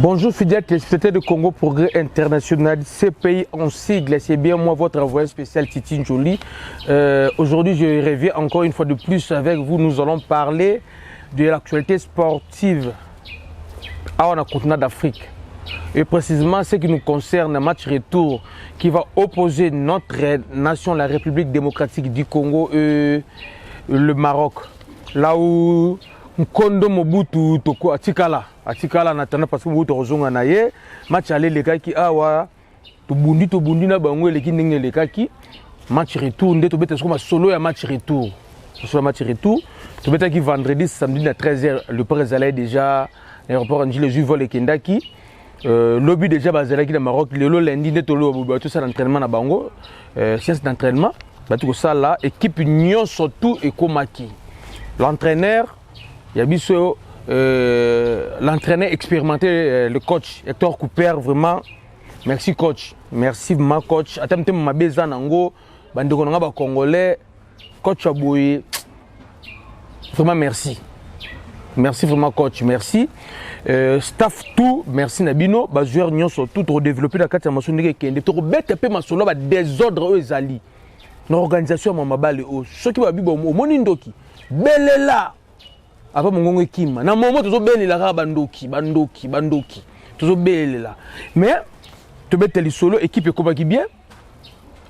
Bonjour fidèles téléspectateurs de Congo Progrès International, CPI en sigle, c'est bien moi votre envoyé spécial Titi Jolie. Aujourd'hui je reviens encore une fois de plus avec vous, nous allons parler de l'actualité sportive on a continent d'Afrique. Et précisément ce qui nous concerne, un match retour qui va opposer notre nation, la République démocratique du Congo et le Maroc. Là où Nkondo Mobutu toko atikala natana parce que Mobutu rozonga na ye match aller les gars qui awa to bundi na bango eleki ndenge les gars qui match retour nde to beta soko solo ya match retour to beta qui vendredi samedi à 13h le président déjà l'aéroport Anji les vol et Kendaki lobby déjà bazalaki na Maroc le lundi nde to lo tout ça d'entraînement na bango séance d'entraînement ba tout ça là équipe union surtout et komaki l'entraîneur Yabiso, l'entraîneur expérimenté, le coach Hector Cooper, vraiment, merci coach, merci ma coach. Attends, ma beza nango, bandeko nanga ba congolais, coach Abouye, vraiment merci, merci vraiment coach, merci. Staff tout, merci Nabino, ba joueur nyon surtout pour développer la carte de maçon de Kende, pour mettre peu ma solo ba désordre aux alliés. L'organisation mama bale o, ceux qui va bibo au monindoki, belela. Avant mon équipe, na moment toujours belle la bandoki, toujours belle là. Mais tu mets tel solo équipe comme qui bien.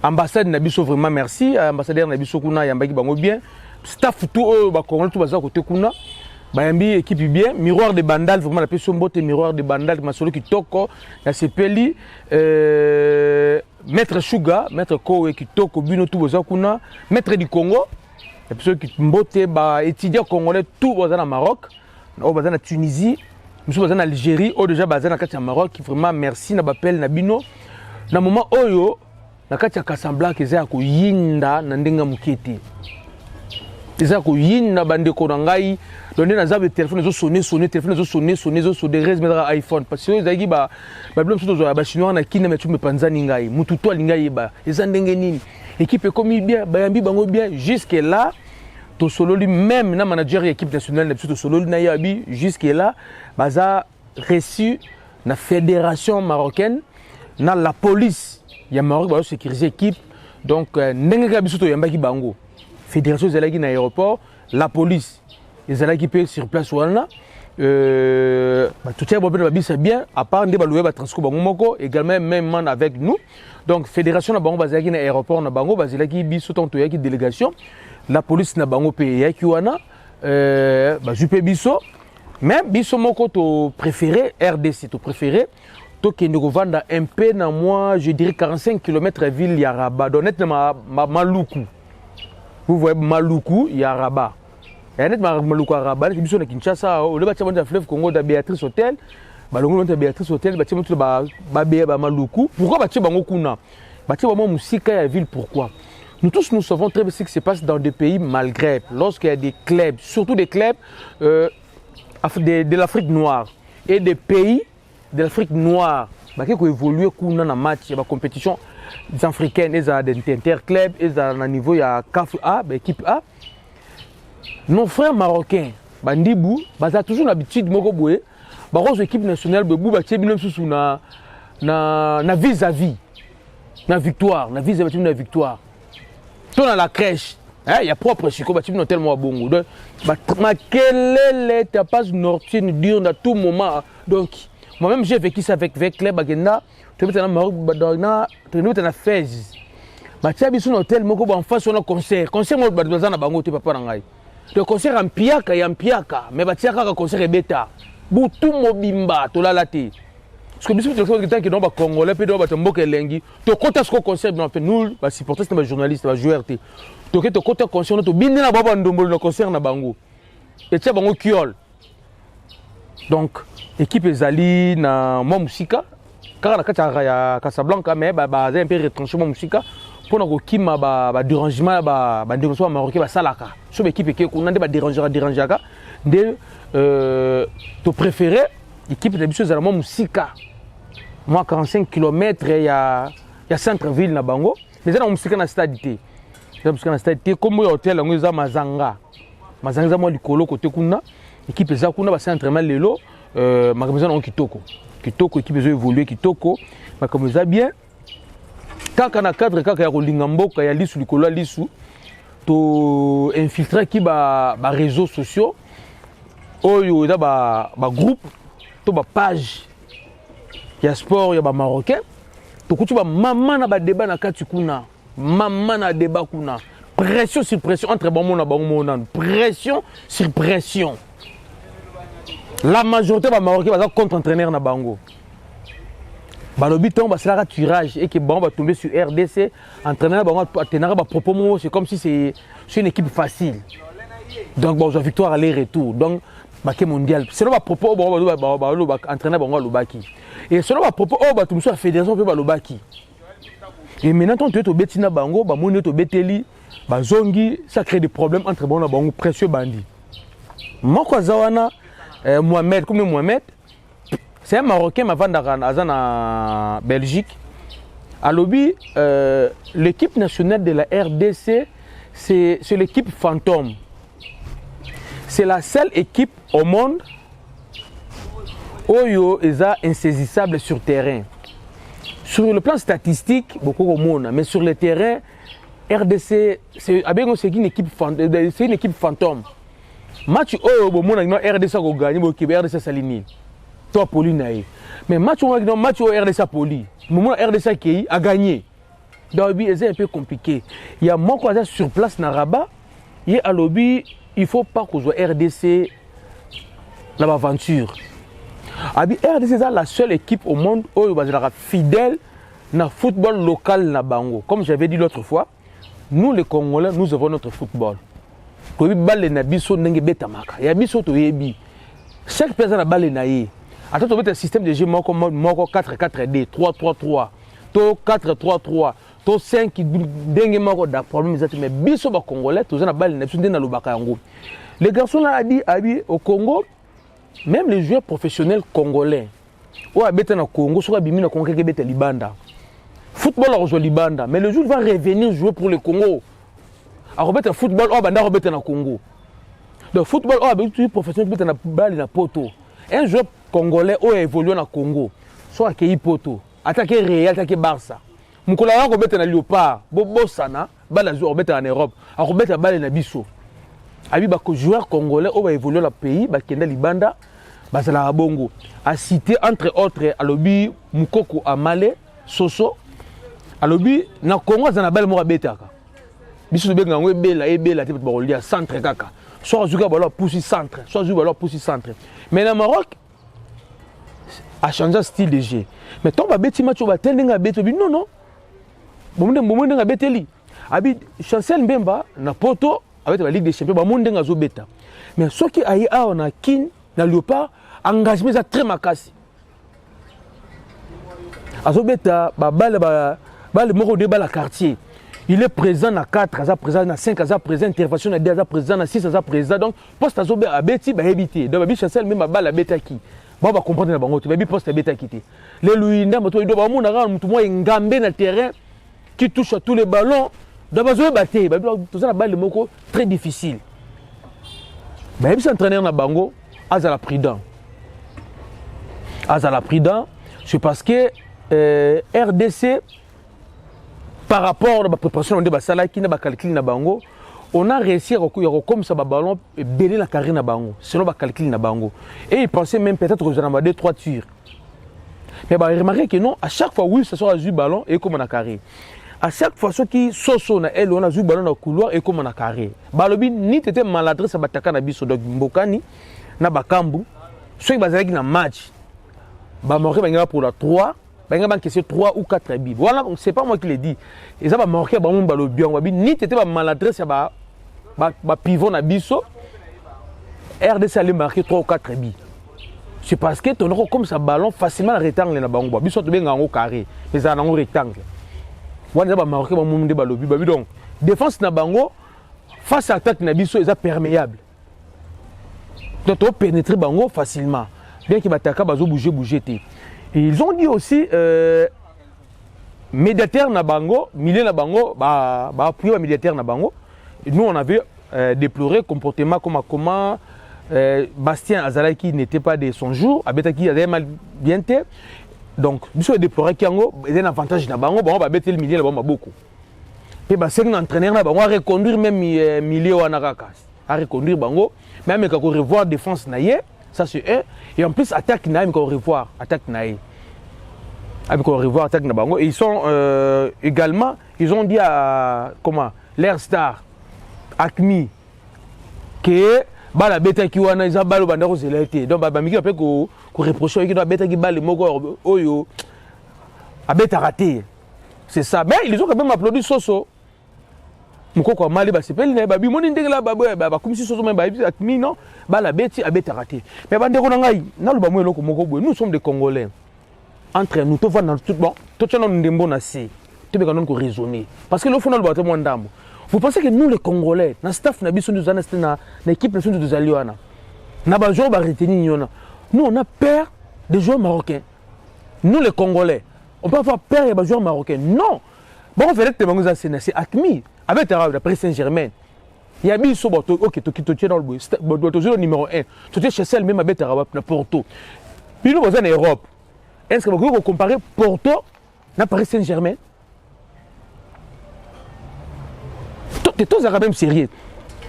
Ambassade Nabiso vraiment merci, ambassadeur Nabiso kuna yambaki bango bien. Staff tout ba Congo tout baza côté kuna. Ba yambi équipe bien, miroir de bandal vraiment la personne botte miroir de bandal ma solo qui toko na sepeli maître Sugar, maître Kowe qui toko bino tout baza kuna, maître du Congo. Et puis ceux qui mbote ba étudiants congolais tout bazan au Maroc, au bazan en Tunisie, nous bazan en Algérie, au déjà bazan en Katia Maroc, qui vraiment merci na bapel na bino. Na moment oyo na Katia Casablanca eza ko yinda na ndenga mukete. Eza ko yinda bande ko ngai, donner na zabe téléphone zo sonner téléphone zo sonner res mettre iPhone parce que ezaki ba problème surtout zo ba chinois na kina metu me panzani ngai, mutu to lingai ba. Eza ndenge nini? Équipe comme bien, bayambi bango bien jusque là. To solo lui même na manager équipe nationale na to solo na yabi jusque là baza reçu na fédération marocaine na la police ya Maroc ba sécuriser équipe donc ndenge ka biso to yambaki bango fédération zelaki na aéroport la police ezalaki pe sur place wana tout ça ba bisa bien à part nde ba louer ba transco bango moko également même avec nous donc fédération na bango bazalaki na aéroport na bango bazalaki biso tonto yaki délégation la police na bango pe yaki wana jupe biso même biso moko to préféré RDC to préféré to kende ko vanda un peu na moi je dirais 45 km ville ya Rabat donc honnêtement Maluku vous voyez Maluku ya Rabat et honnêtement Maluku ya Rabat biso na Kinshasa au le bâtiment de fleuve Congo da Béatrice Hotel balongo de Béatrice Hotel bâtiment tout ba Maluku pourquoi bâtiment bango kuna bâtiment bango musika ya ville pourquoi. Nous tous nous savons très bien ce qui se passe dans des pays malgré lorsqu'il y a des clubs, surtout des clubs de l'Afrique noire et des pays de l'Afrique noire qui ont évolué dans la match, la compétition africaine, ils ont des interclubs, ils ont un niveau à CAF A, équipe A. Nos frères marocains, Bandibou, ils ont toujours l'habitude de faire l'équipe nationale, na vis-à-vis, na victoire, na vis-à-vis de la victoire. Tout dans la crèche, il y a propre chico, non tellement bon. Donc, quelle est ta passe nocturne dure à tout moment. Donc, moi-même j'ai vécu ça avec Club Agenda. Tu es en Maroc, tu es en Fès. Tu es en hôtel, tu es en face de concert. Concert, tu es en Bango, tu es pas en le concert en Piaka, il y a un Piaka, mais tu es en concert et bêta. Boutou Mobimba, tu l'as laté. Parce que si tu as quelqu'un qui est dans le Congolais, puis dans le Mboka Lengi, tu as compté ce qu'on concert, nous, les supporters, les journalistes, les joueurs, tu as compté concert, tu as bien le concert na bango. Et tu as bango kiol. Donc, équipe Ezali na moi musika, car la Katia Casablanca, mais un peu retranché moi musika, pour nous qui m'a dérangement, dérangement marocain, salaka. Sur l'équipe qui on a des déranger, de tu préféré équipe de Bissau Zalamo musika. Moi 45 km il y a centre-ville na bango, mais là on musika na stade té. Là musika na stade té comme hôtel on za Mazanga. Mazanga moi likolo côté kuna, équipe za kuna ba centre entraînement lelo makamisa na kitoko. kitoko équipe ezo évoluer kitoko makambo eza bien kaka na cadre kaka ya kolinga mboka ya lisu likolo ya lisu to infiltrer ki ba réseaux sociaux oyo eza ba groupe to ba page ya sport ya ba marocain to kutu ba mama na ba débat na kati kuna mama na débat kuna pression sur pression entre bango na bango monana pression sur pression la majorité ba marocain baza contre entraîneur na bango balobi ton ba sera tirage et que bon va tomber sur RDC entraîneur bango tenera ba propos mo c'est comme si c'est une équipe facile donc bon victoire aller-retour donc baké mondial c'est ba propos bon ba entraîneur bango lobaki et selon ba propos oh ba tumso fédération pe ba lobaki et maintenant tu es au betina bango ba moni to beteli ba zongi ça crée des problèmes entre bango na bango précieux bandi moko zawana Mohamed, comme Mohamed, c'est un Marocain, ma en Belgique. À lobby, l'équipe nationale de la RDC, c'est l'équipe fantôme. C'est la seule équipe au monde où est insaisissable sur terrain. Sur le plan statistique, beaucoup au monde, mais sur le terrain, RDC, c'est une équipe fantôme. Match oh bon mon RDC a gagné bon Québec RDC Salini toi Poli naï mais match RDC Poli moment RDC qui a gagné donc c'est un peu compliqué il y a mon quoi sur place na Rabat il à lobby il faut pas qu'on soit RDC l'aventure abi RDC c'est la seule équipe au monde où il va fidèle na football local na bango comme j'avais dit l'autre fois nous les Congolais nous avons notre football. Quand il balle na biso ndenge beta maka ya biso to yebi chaque personne a balle na ye attends to beta système de jeu moko 4-4-2 3-3-3 to 4-3-3 to 5 ndenge moko da problème ezati mais biso ba congolais to na balle na biso ndenge na lobaka yango les garçons là a dit au Congo même les joueurs professionnels congolais ou beta na Congo so bimi na Congo ke beta libanda football a joué libanda mais le jour va revenir jouer pour le Congo. A remettre football au banda remettre na Congo. Le football au habitude professionnel peut na balle na poto. Un joueur congolais au évolué na Congo. Soit accueilli poto, attaquer Real, attaquer Barça. Mukola wa remettre na Léopard, bobo sana, balle joueur remettre en Europe. A remettre balle na biso. Abi ba joueur congolais au évolué la pays, ba kenda libanda, ba sala bongo. A cité entre autres alobi Mukoko Amale, Soso. Alobi na Congo za na balle mo betaka. Biso de benga ebela te ba rolia centre kaka soit jouer ballon pousser centre soit jouer ballon pousser centre mais le Maroc a changé style de jeu mais ton ba beti match ba tendenga beto bi non bon nga beteli abi Chancel Mbemba na poto avec la Ligue des Champions ba monde nga zo beta mais ce qui ayi a on a kin na Léopard engagement ça très makasi azo beta ba balle moko de balle quartier. Il est présent dans 4, il est présent dans 5, il est présent intervention dans 2, il est présent dans 6, il est présent donc poste à Zobé à Betty, il va éviter. Donc il chancel même à balle à Beta qui. Bon va comprendre la banque, il va poste à Beta qui. Les Louinda, il doit avoir tout moi ngambé dans le terrain qui touche à tous les ballons. Donc il va battre, tout ça la balle de moko très difficile. Mais il entraîneur na bango, azala prudent. Azala prudent, c'est parce que RDC par rapport à la préparation de Basala qui n'a pas calculé na bango, on a réussi à comme ça ballon et belé la carrière na bango, selon ba calcul na bango. Et il pensait même peut-être que j'en avais 2-3 tirs. Mais bah remarquez que non, à chaque fois oui, ça soit du ballon et comme on a carré. À chaque fois ceux qui sont na elle on a du ballon dans le couloir et comme on a carré. Balobi ni t'étais maladresse à bataka na biso donc mbokani na bakambu. Ceux qui bazaki na match. Ba moré ba pour la 3. Ben il y a 3 ou 4 billes. Voilà, c'est pas moi qui l'ai dit. Et ça va marquer ba mon ballon bien. Ni t'étais pas maladresse ba pivot na biso. RDC allait marquer 3 ou 4 billes. C'est parce que ton comme ça ballon facilement rectangle na bango. Biso to benga ngo carré. Mais ça na ngo rectangle. Wana ba marquer ba mon de ballon bi donc défense na bango face à attaque na biso est perméable. Donc on pénétrer bango facilement. Bien qu'il bataka bazo bouger té. Et ils ont dit aussi médiateur na bango, milieu na bango, appuyer médiateur na bango. Et nous on avait déploré comportement comment Bastien Azala qui n'était pas de son jour, Abetaki avait mal bien été. Donc, biso déplorer Kiango, il y a un avantage na bango, bango ba better le milieu là bango beaucoup. Et bah c'est un entraîneur là, bango a reconduire même milieu à Narakas, a reconduire bango, même quand on revoir défense naie, ça c'est un. Et en plus attaque naie, quand on revoir attaque naie. Avec on revoir attaque na bango, et ils sont également, ils ont dit à comment l'Air Star, Acme, que bala beta ki wana isa balo banda ko zelete donc ba miki pe ko reprocher ki doit beta ki bale moko oyo a beta raté c'est ça mais ils ont quand même applaudi Soso moko ko mali ba sepeli na ba bi moni ndenge la ba ba kumisi Soso même ba Acme non bala beti a beta raté mais bande ko na ngai na lo ba mo eloko moko boy nous sommes des Congolais entre nous to vendre tout bon to tshana ndembo na si to be kanon ko raisonner parce que le fond na lo ba to mo ndambo. Vous pensez que nous les Congolais, dans le staff, nous avons l'équipe nationale de Zaliwana, nous on a peur des joueurs marocains. Nous les Congolais, on peut avoir peur des joueurs marocains. Non. Bon, on fait c'est Acme, avec la Paris Saint-Germain. Il y a mis ok, tu es dans le numéro 1. Tu es chez celle même avec Porto. Puis nous, en Europe. Est-ce que vous pouvez comparer Porto à Paris Saint-Germain? C'est tous même sérieux.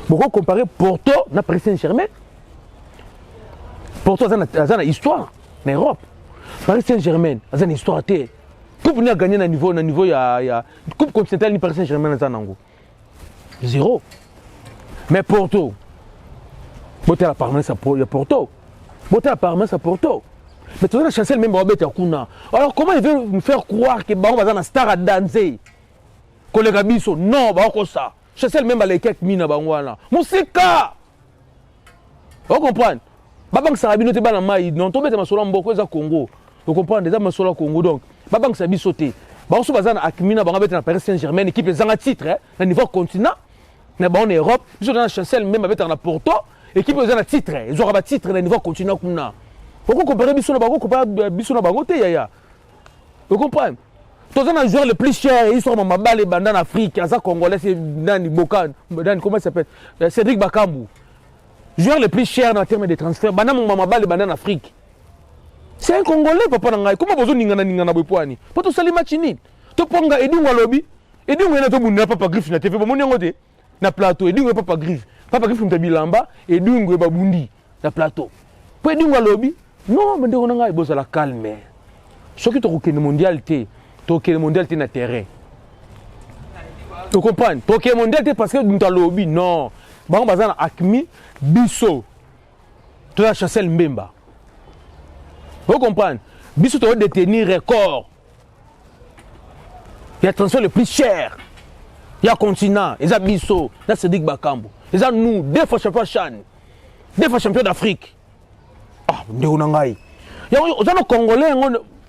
Pourquoi comparer Porto à Paris Saint-Germain? Porto a une histoire en Europe. Paris Saint-Germain a une histoire. Coupe n'a gagné à niveau il y a Coupe continentale ni Paris Saint-Germain dans Nango. Zéro. Mais Porto, la permanence à Porto. La permanence à Porto. Mais tu as chancé même Robert Kuna. Alors comment il veut me faire croire que Baron va dans star à danser? Collègue Abisso, non, bah ça. Je sais même à l'équipe mina bangwana. Musika. Vous comprenez? Babang Sarabino te bana mai, non tombe te masola mboko za Congo. Vous comprenez déjà masola Congo donc. Babang Sabi sauté. Ba so bazana akmina banga beta na Paris Saint-Germain équipe zanga titre na niveau continent. Na ba en Europe, biso na chancel même beta na Porto, équipe zanga titre. Ils aura ba titre na niveau continent kuna. Vous comprenez biso na bango comparer biso na bango te yaya. Vous comprenez? Tous les joueurs les plus chers, ils sont en balle en Afrique, en Congolais, c'est Dani Bokan, comment il s'appelle? Cédric Bakambu. Joueur les plus chers en termes de transfert, Banam balle en Afrique. C'est un Congolais, papa Nangai. Comment vous avez dit que vous tout sali machini? Tu ponga Edunga lobby, Edunga na to bunda papa griffe na TV, mon yangote na plateau, Edunga papa griffe mtabilamba, Edunga babundi na plateau. Pour Edunga lobby, non, mais on a besoin de la calme. Ce qui est au mondialité. Toké le mondial est na terrain. Tu comprends? Toké le mondial parce que nous avons lobby. Non. Bon, bazana Acme, Bisso. Tu as chassé le Mbemba. Vous comprenez? Bisso tu as détenir record. Il y a transfert le plus cher. Il y a continent. Il y a Bisso. Il y a Cédric Bakambu. Il y a nous, 2 fois champion Chan. 2 fois champion d'Afrique. Ah, on a il y a nos Congolais.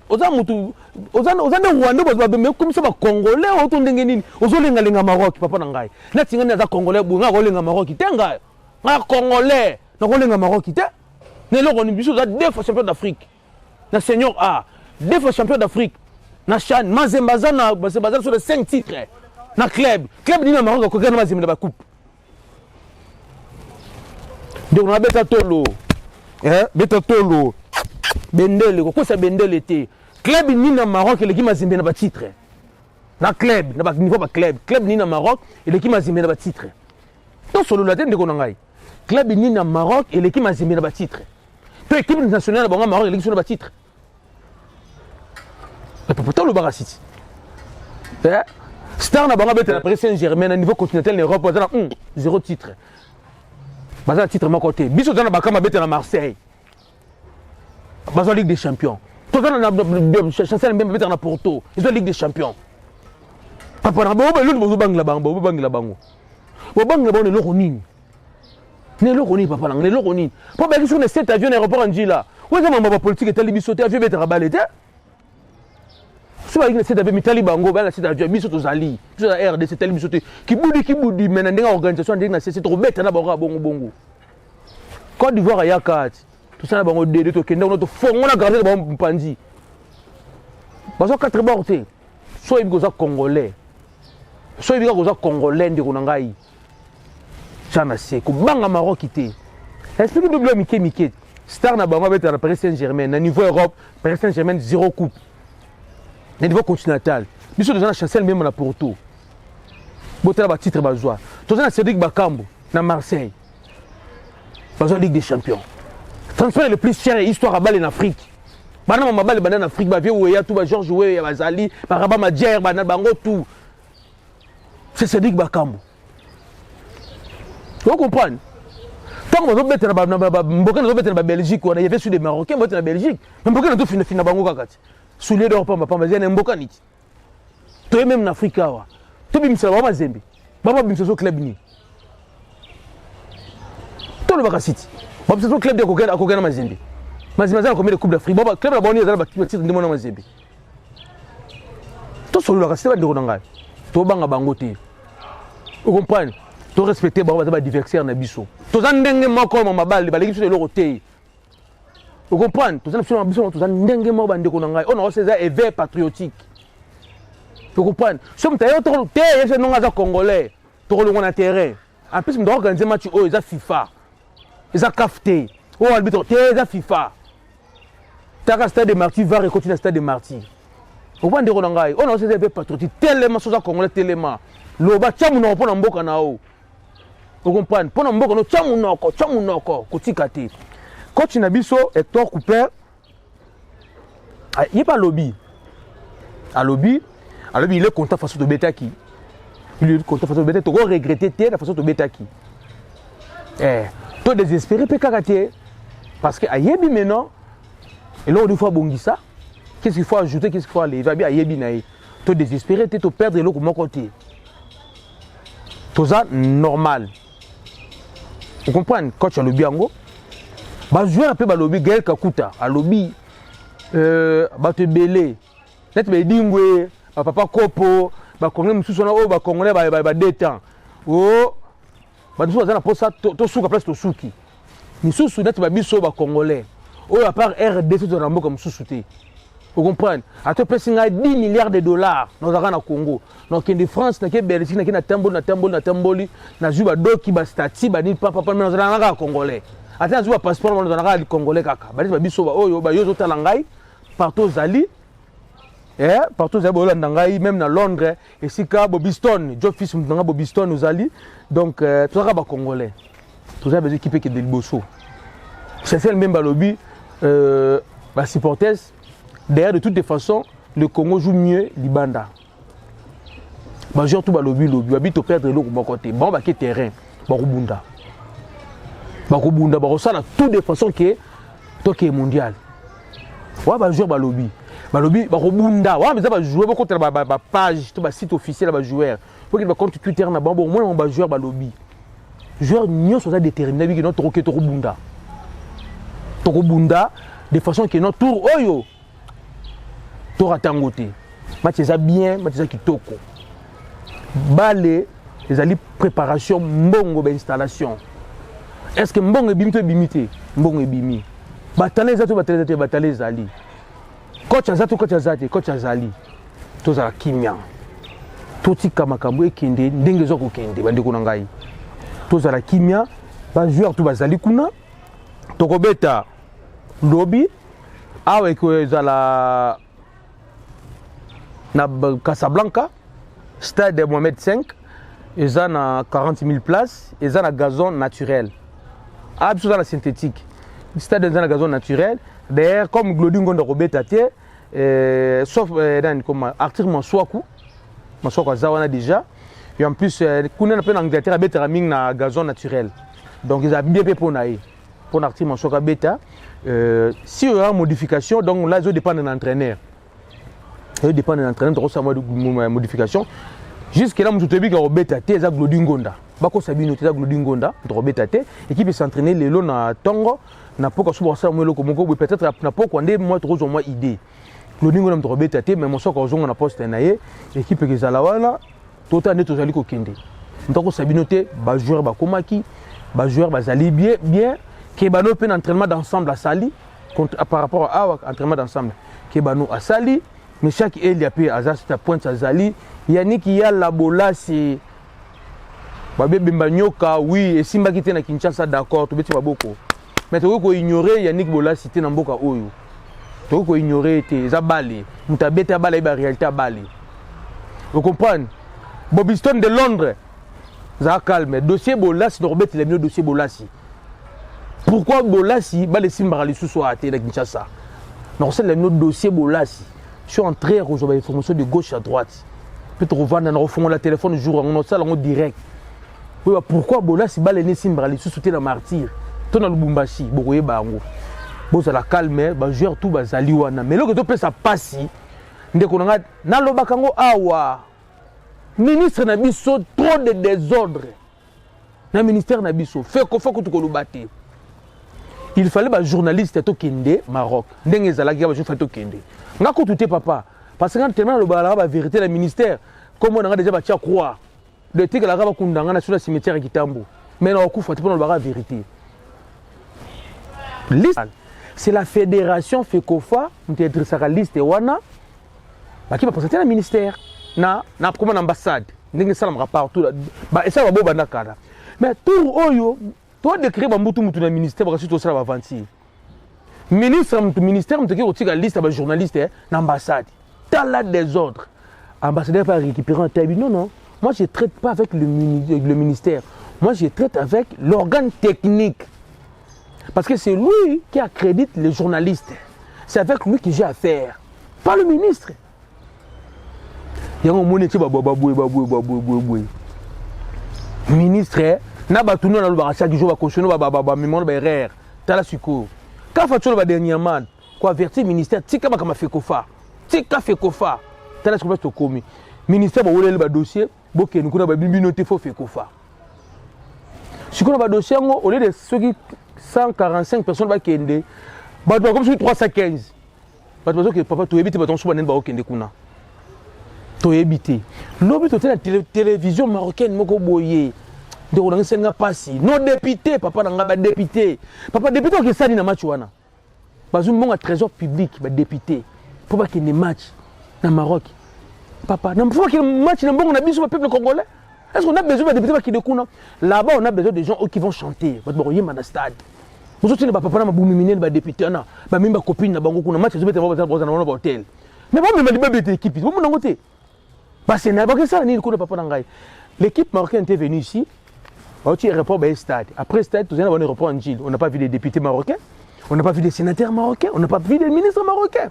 Oza mutu oza ne Rwanda bazo ba comme ça ba Congolais oto ndenge nini ozolenga lenga Maroc papa na ngai na tinga na za Congolais bunga ko lenga Maroc tenga nga Congolais na ko lenga Maroc te ne lo koni biso za 2 fois champion d'Afrique na senior A 2 fois champion d'Afrique na Chan Mazembazana sur les 5 titres na club ni na Maroc ko gana Mazemba ba coupe donc na beta tolo beta tolo Bendele ko ça Bendele était club ni na Maroc l'équipe Mazembe na ba titre na club na ba niveau ba club ni na Maroc et l'équipe Mazembe na ba titre to solo la tête de konangai club ni na Maroc et l'équipe Mazembe na ba titre to équipe nationale na Maroc et l'équipe na ba titre et pourtant le Barasiti star na banga bête na Paris Saint-Germain na niveau continental en Europe za 0 titre baza titre ma côté biso za na bakama bête na Marseille bazo Ligue des Champions. Tout ça na chancel même mettre na Porto. Ils ont Ligue des Champions. Papa na bo l'autre bozo bang la bango, bo bang la bango. Bo bang la bango le ronine. Ne le ronine papa na, le ronine. Pour bien sur les 7 avions aéroport en Djila. Ouais ça maman politique est alibi sauter avion mettre balete. Si avec les 7 avions mitali bango, ba la 7 avions biso to zali. Biso la RD c'est alibi sauter. Ki boudi mais na organisation ndenge na c'est trop bête na bongo. Côte d'Ivoire ya kat. Tout ça, on a des gens qui ont gardé le pandi. Parce que 4 bords, soit ils sont congolais, soit ils sont congolais de Ronangaï. Ça n'a c'est que Banga Maroc était. Explique nous Mickey. Star na bango beta na Paris Saint-Germain, na niveau Europe, Paris Saint-Germain 0 coupe. Na niveau continental. Biso déjà na Chancel même na Porto. Botela ba titre bazwa. Toza na Cédric Bakambu na Marseille. Bazwa Ligue des Champions. Transfert le plus cher histoire à balle en Afrique. Bana ma balle en Afrique, ba vieux Weya tout ba Georges Weya bazali, ba Rabat Madjer, ba na bango tout. C'est Cédric Bakambu. Vous comprenez? Tant que vous êtes en Belgique, on avait sur des Marocains, vous êtes en Belgique. Mais pourquoi vous êtes en Bango Kakati? Sous les dehors, pas ma femme, vous êtes en Bokani. Tu es même en Afrique. Tu es même en Zembi. Tu es même en club. Tu es en Bakasiti. Tu es en club de Kokena Mazembe. Mazembe a combien de Coupes d'Afrique? Tu es en club de Boni, tu es en Mazembe. Tu es en Bakasiti, tu es en Bango. Tu es en Bango. Vous comprenez? Tu respectes les adversaires na biso. Tu as ndenge moko ma balle ba l'équipe de l'oroté. Vous comprenez? Tu as biso tu as ndenge moko bande ko ngai. On a c'est ça éveil patriotique. Vous comprenez? Si tu as autre terre, c'est non à congolais. Tu as le terrain. En plus, on doit organiser match oh, ils FIFA. Ils ont café. Oh, arbitre, ils FIFA. Tu as stade de Marty va continuer stade de Marty. Vous comprenez ko ngai? On a c'est éveil patriotique tellement sur congolais tellement. Loba chamu na pona mboka na o. Vous comprenez? Pour nous, nous sommes kotikate. Coach Nabiso, Hector Cooper, il n'est pas lobby. À lobby, il est content face au Betaki. Il est content face au Betaki. Tu vas regretter la façon de Betaki. Tu es désespéré, parce que Ayebi maintenant, et là on dit fois Bongisa, qu'est-ce qu'il faut ajouter, qu'est-ce qu'il faut aller? Il va bien Ayebi naï. Tu es désespéré, tu perdre l'eau comme mon côté. Tout ça normal. Vous comprenez? Coach à lobby ango. Bah joueur un peu bah lobby Gaël Kakuta à lobby bah te belé. Net be dingwe, bah papa Kopo, bah congolais mususu na oh bah congolais bah détend. Oh bah nous on a pour ça to souka place to souki. Mususu net bah biso bah congolais. Oh à part RDC to rambo comme mususu té. Vous comprenez? À te placer 10 milliards de dollars dans le Congo. Donc en France, na Belgique, na Tamboli, na Juba doki ba stati ba ni papa mais na congolais. Attends Juba passeport na congolais kaka. Ba ba biso ba oyo ba yozo talangai partout zali. Partout zali bolanda ngai même na Londres et sika Bobiston, Joe fils mutanga Bobiston zali. Donc tout ça ba congolais. Tout ça des équipes qui de Liboso. C'est celle même ba lobby ba supporters. D'ailleurs, de toutes les façons, le Congo joue mieux Libanda. Major tout lobby, habite au perdre l'eau de côté. Bon, bah, quel terrain? Barubunda. Barubunda, ça, de toutes les façons qui est mondial. Ouais, bah, joueur, lobby. Lobby, Barubunda. Ouais, mais ça va jouer beaucoup de page, tout site officiel, bah, joueur. Pour qu'il va compte Twitter, na bon, au moins, on va jouer, lobby. Joueur, nous sommes déterminés, que notre roquette, Torubunda. Torubunda, de façon qui est notre tour, oyo. Tora tangote. Match ça bien, match ça kitoko. Balé, les ali préparation mbongo ba installation. Est-ce que mbongo bimite bimité? Mbongo bimi. Batale zato batale zali. Coach azali. Toza kimia. Toti kamakambo ekende ndenge zo ko kende bandi ko ngai. Toza la kimia, ba joueur tout bazali kuna. Tokobeta lobby awe ko ezala na Casablanca, stade Mohamed V, ils ont 40 000 places, ils ont un gazon naturel. Absolument synthétique. Le stade est un gazon naturel. D'ailleurs, comme Glodingo de Robert Tate, sauf comme Arthur Mansouakou Zawana déjà. Et en plus, on a en Angleterre, il y a un gazon naturel. Donc, ils ont bien fait pour Arthur Mansouakou Beta. Si il y a une modification, donc là, ça dépend de l'entraîneur. Ça dépend de l'entraîneur, de modification. Jusque-là, je suis Robert Tate, il y a Glodingonda. Bako Sabino, il y a Glodingonda, Robert Tate. L'équipe s'est entraînée le long de Tongo. Na poka suba ça moi loko moko peut-être na poka ndé moi trop moi idée Glodingonda Robert Tate mais moi soko zonga na poste na ye équipe ke zala wana tota ne tozali ko kende ndako Sabino te ba joueur ba komaki ba joueur ba zali bien ke bano pe entraînement d'ensemble à Sali par rapport à entraînement d'ensemble ke bano à Sali mais chaque il y a pe azas ta pointe à Zali Yannick ya la bola c'est Babé Bembanyoka oui et Simba qui était na Kinshasa d'accord to beti baboko mais tu peux ignorer Yannick Bola cité dans mboka oyo. Tu peux ignorer tes abali, mutabete abali ba réalité abali. Vous comprenez? Bobby Stone de Londres. Ça calme. Dossier Bolassi, Norbert il a mis le dossier Bolassi. Pourquoi Bolassi ba les Simba les sous soit athée dans Kinshasa? Non, c'est le dossier Bolassi. Je suis entré à recevoir des informations de gauche à droite. Peut-être revendre dans refond la téléphone le jour on ça en direct. Oui, pourquoi Bolassi ba les Simba les sous soutien dans martyr? Ton dans Lubumbashi, bokoye bango. Bon ça la calme, ba joueur tout ba zaliwana. Mais là que tu peux ça passer. Ndeko nga na lobakango awa. Ministre Nabiso, trop de désordre. Le ministère Nabiso, faut que tu colubate. Il fallait un journaliste à Kende, Maroc. N'engé Zalagi, je fais Kende. N'a pas tout papa. Parce que quand tellement la vérité, le ministère, comme on a déjà battu à croire, le truc que la raba kundanga sur le cimetière qui tambo. Mais on a coup, faut pas la vérité. C'est la fédération FECOFA, on a dit ça la liste et wana, qui va présenter le ministère. Na comme une ambassade ndenge ça me partout ba et ça va boba nakala mais tout oyo toi décrire bambutu mutu na ministère parce que tout ça va avancer ministre ministère me que la liste ba journaliste na ambassade t'as des ordres ambassadeur pas récupérer un tabi non moi je traite pas avec le ministère moi je traite avec l'organe technique parce que c'est lui qui accrédite les journalistes c'est avec lui que j'ai affaire pas le ministre. Il y a un ministre, n'a pas tout le monde chaque jour va cautionner mémoire erreur. T'as la succo. Quand fait le dernièrement, quoi avertir ministère, tika ba kama FECOFA. Tika FECOFA. T'as la succo commis. Ministère va ouvrir le dossier, boké nous connait ba binoté fo FECOFA. Si qu'on a ba dossier au lieu de ceux qui 145 personnes va kende, ba comme sur 315. Ba que papa tu éviter ba ton souba nen ba okende kuna. To éviter. L'objet de la télévision marocaine moko boyé. De on nga passi. Non député, papa nga ba député. Papa député qui ça ni na match wana. Bazum monga trésor public ba député. Pour pas qu'il y ait match na Maroc. Papa, n'a pas qu'il y ait match na bongo na biso peuple congolais. Est-ce qu'on a besoin de députés qui de kuna? Là-bas on a besoin de gens qui vont chanter. Ba boyé na stade. Vous autres ne pas papa na boumi minene ba député na. Ba même ba copine na bango kuna match zo bete ba na hôtel. Mais bon même ba bete équipe. Bon mon côté. Parce que l'équipe marocaine était venue ici, on a eu un rapport au stade. Après le stade, on a eu un rapport en Gilles. On n'a pas vu des députés marocains, on n'a pas vu des sénateurs marocains, on n'a pas vu des ministres marocains.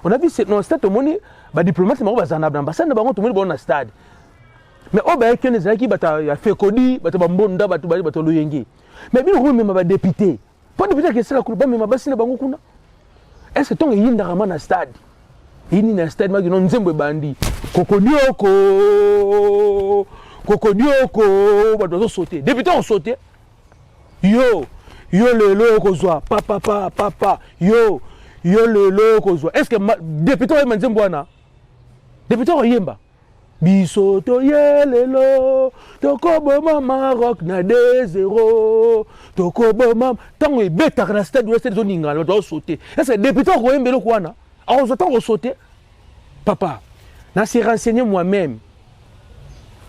On a vu dans le stade, les diplomates marocains sont dans l'ambassade, tout le monde est dans le stade. Mais il y a des gens qui ont fait Kodi, qui ont fait Loyengi. Mais bien, on a des députés. Pas de députés qui sont là, mais est-ce que tu as un dans le stade? Il y a un stade qui est un bandi. Kokodioko, on sauter. Député on sauté. Yo le loko zoa, papa, yo le loko zoa. Est-ce que député on manzem bwana? Député on yemba. Biso to yelelo, tokoboma Maroc na 2-0. Tokoboma tango ebeta na stade ouest zo ningala on sauter. Est-ce que député on yembelo kwana? On s'attend sauter. Papa, je suis renseigné moi-même.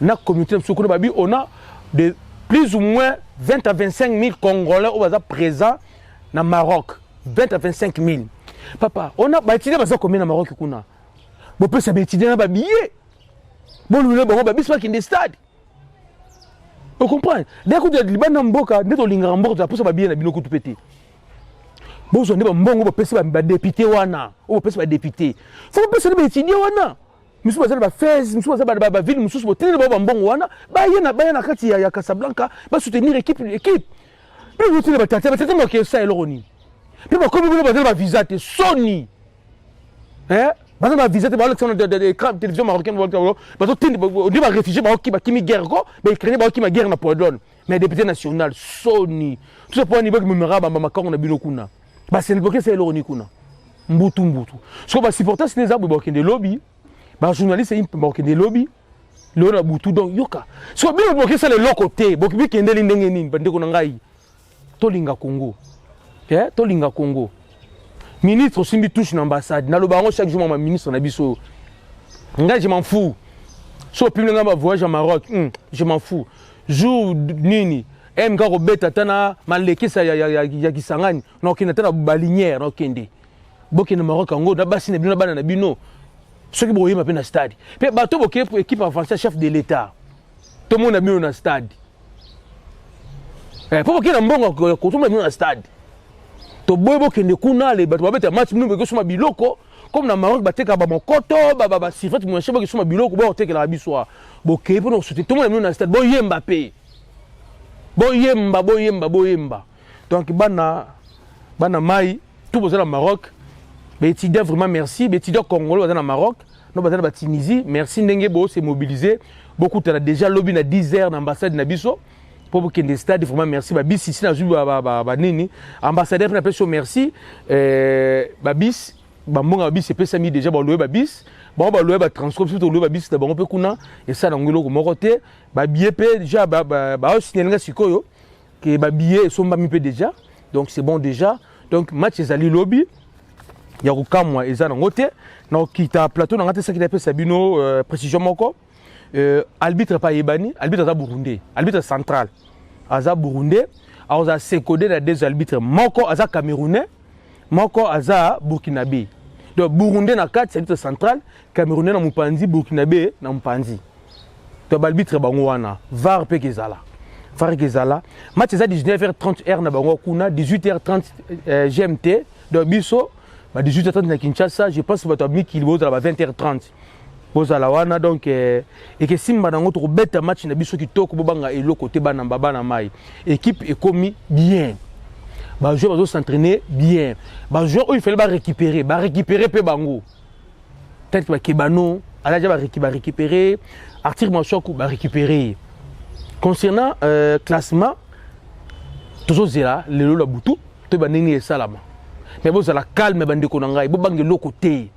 Dans la communauté de Soukouna Babi, on a de plus ou moins 20 à 25 000 Congolais présents dans le Maroc. 20 à 25 000. Papa, on a étudié combien dans le Maroc? On peut s'étudier dans le billet. Bon, nous avons des stades. Vous comprenez? Dès que vous êtes Liban, vous êtes au Lingambo, vous avez un billet dans le pété. Bon, on est des députés. On peut député. Faut pas des étudiants. Nous sommes dans Fès, nous sommes dans la ville, nous sommes dans la Kati ya Casablanca, va soutenir l'équipe. Puis vous savez, c'est ça, Elroni. Puis comme vous avez un visa, c'est Sony. Hein? Vous avez un visa, de télévision marocaine, vous avez un réfugié qui est guerre, mais il qui est guerre pour donner. Mais député national, Sony. Tout ça pour un niveau qui me rend à on a binokuna. C'est le bloqué, c'est Elroni kuna. Mbutu. Ce qu'on va supporter, c'est les arbres qui ont des lobbies. Les journalistes, ils ont des lobbies. Le Mbutu, donc, yoka. Ce qu'on va bloquer, c'est le côté. Beaucoup qui ont des lignes, Tolinga Congo. Tolinga Congo. Ministre aussi, il touche l'ambassade. Dans le baron, chaque jour, mon ministre, je m'en fous. Si on peut voyage au Maroc, je m'en fous. Jour Nini, MK robeta tana malekisa ya Kisangani na okina tana balinière na okende bokina Maroc ngo na basi na bino bana na bino soki boyema pe na stade pe bato boke équipe avancée chef de l'état tout le monde a mis na stade po bokina mbongo ko tout le monde na stade to boy bokende kuna le bato babeta match minu beko suma biloko comme na Maroc bateka ba mokoto ba sifat mo chebo suma biloko bo tekela biso boke po no soutenir tout le monde a mis na stade boyemba pe boyemba donc bana mai tout besoin au Maroc mais étudiants vraiment merci mais étudiants congolais dans le Maroc nous besoin de Tunisie merci ndenge bo se mobiliser beaucoup tu as déjà lobby na 10 heures dans l'ambassade na biso pour que des stades vraiment merci ba bis ici na ju ba nini ambassadeur na peso merci ba bis ba mbonga bis pesa mi déjà ba louer ba bis ba louer ba transport surtout louer ba bis d'abord pe kuna et ça ngolo ko mokote ba billet pe déjà ba signaler sikoyo que ba billet sont ba mi pe déjà donc c'est bon déjà donc match ezali lobby ya ko kamwa ezana ngote na kita plateau na ngate ça qui appelle Sabino précision moko arbitre pas yebani arbitre za Burundi arbitre central aza Burundi aza secodé na deux arbitres moko aza camerounais moko aza burkinabé donc Burundi na 4 arbitre central camerounais na mupanzi burkinabé na mupanzi to arbitre bango wana var pe kezala match za 19h30 na bango kuna 18h30 GMT donc biso ba 18h30 na Kinshasa je pense bato mi kilbo za ba 20h30 bozala wana donc et que simba nango to beta match na biso kitoko bobanga eloko te bana bana mai équipe est commis bien ba joueur bazo s'entraîner bien ba joueur il fallait ba récupérer pe bango peut-être ba kebano ala ja ba récupérer Arthur Machoku ba récupérer concernant classement toujours zela lelo la butu to ba nini salama mais bozala calme bandeko na ngai bobanga eloko te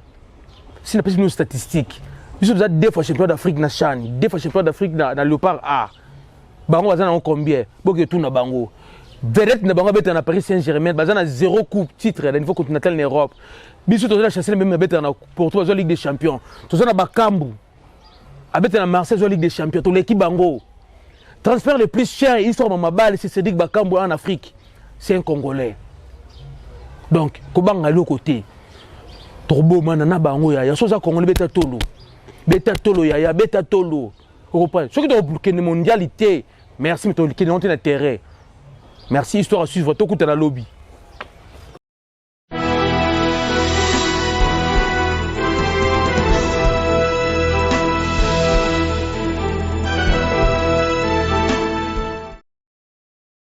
si na pesi nos statistiques nous sommes deux fois champion d'Afrique na CHAN, deux fois champion d'Afrique na Léopard A. Bango bazana combien? Boke tout na bango. Vedette na bango beta na Paris Saint-Germain, bazana 0 coupe titre à niveau continental en Europe. Biso to la chasser même beta na Porto Ligue des Champions. To na Bakambu. Abeta na Marseille Ligue des Champions, to l'équipe bango. Transfert le plus cher histoire de ma balle c'est Cédric Bakambu en Afrique. C'est un Congolais. Donc, kobanga le côté. Torbo manana bango ya soza Congolais beta tolo. Beta tolo ya beta tolo. Vous comprenez? Ce qui doit bloquer la mondialité. Merci, mais tu as terrain. Merci, histoire à suivre. Tout le lobby.